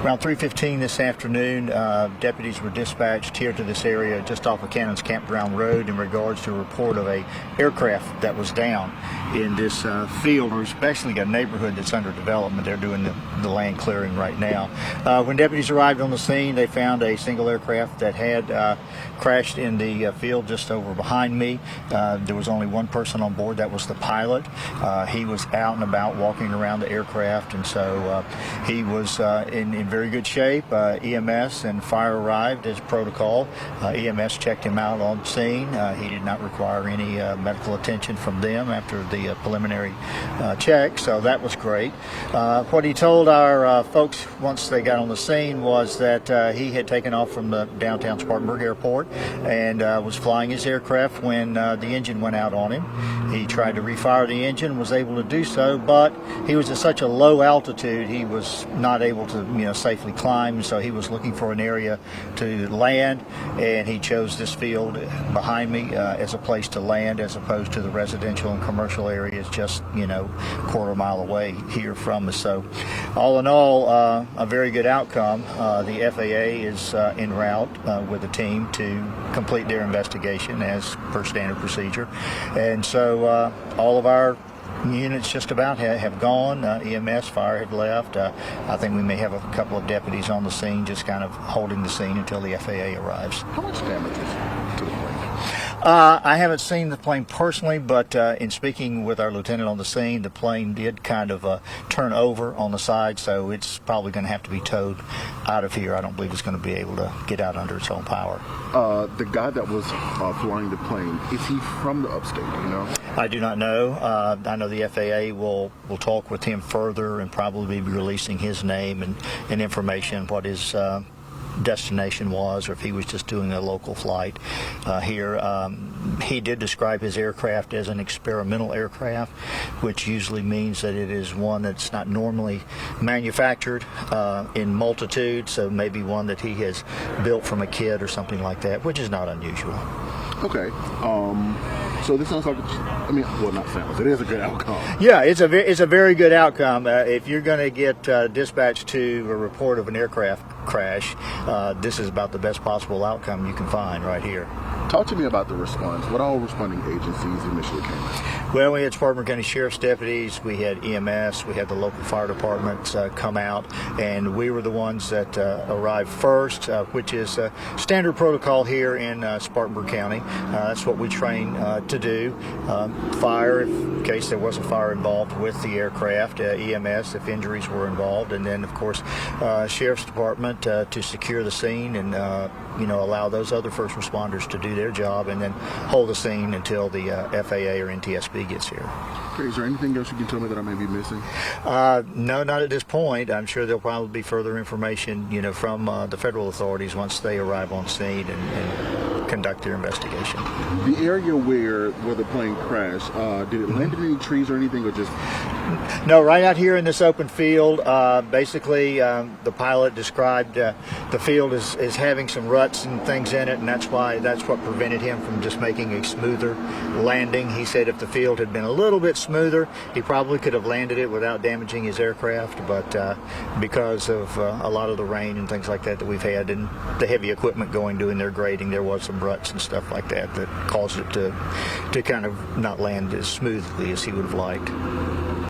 Around 3:15 this afternoon, deputies were dispatched here to this area just off of Cannon's Campground Road in regards to a report of a aircraft that was down in this field, or especially a neighborhood that's under development. They're doing the land clearing right now. When deputies arrived on the scene, they found a single aircraft that had crashed in the field just over behind me. There was only one person on board. That was the pilot. He was out and about walking around the aircraft, and so he was in very good shape. EMS and fire arrived as protocol. EMS checked him out on scene. He did not require any medical attention from them after the preliminary check, so that was great. What he told our folks once they got on the scene was that he had taken off from the downtown Spartanburg Airport and was flying his aircraft when the engine went out on him. He tried to refire the engine, was able to do so, but he was at such a low altitude he was not able to safely climb, so he was looking for an area to land, and he chose this field behind me as a place to land, as opposed to the residential and commercial areas just quarter mile away here from us. So all in all, a very good outcome. The FAA is en route with the team to complete their investigation as per standard procedure, and so all of our units just about have gone. EMS, fire have left. I think we may have a couple of deputies on the scene just kind of holding the scene until the FAA arrives. How much damage is to the plane? I haven't seen the plane personally, but in speaking with our lieutenant on the scene, the plane did kind of turn over on the side, so it's probably going to have to be towed out of here. I don't believe it's going to be able to get out under its own power. The guy that was flying the plane, is he from the upstate, do you know? I do not know. I know the FAA will talk with him further and probably be releasing his name and information, what his destination was, or if he was just doing a local flight here. He did describe his aircraft as an experimental aircraft, which usually means that it is one that's not normally manufactured in multitude, so maybe one that he has built from a kit or something like that, which is not unusual. Okay. So this sounds like, not sounds, it is a good outcome. Yeah, it's a very good outcome. If you're going to get dispatched to a report of an aircraft crash, this is about the best possible outcome you can find right here. Talk to me about the response. What all responding agencies initially came in? Well, we had Spartanburg County Sheriff's deputies, we had EMS, we had the local fire departments come out, and we were the ones that arrived first, which is standard protocol here in Spartanburg County. That's what we train to do. Fire, in case there was a fire involved with the aircraft, EMS if injuries were involved, and then of course Sheriff's Department to secure the scene and allow those other first responders to do their job, and then hold the scene until the FAA or NTSB gets here. Okay, is there anything else you can tell me that I may be missing? No, not at this point. I'm sure there'll probably be further information, from the federal authorities once they arrive on scene and conduct their investigation. The area where the plane crashed, did it land in any trees or anything, or just? No, right out here in this open field. Basically, the pilot described the field as having some ruts and things in it, and that's what prevented him from just making a smoother landing. He said if the field had been a little bit smoother, he probably could have landed it without damaging his aircraft, but because of a lot of the rain and things like that we've had and the heavy equipment doing their grading, there was some ruts and stuff like that caused it to kind of not land as smoothly as he would have liked.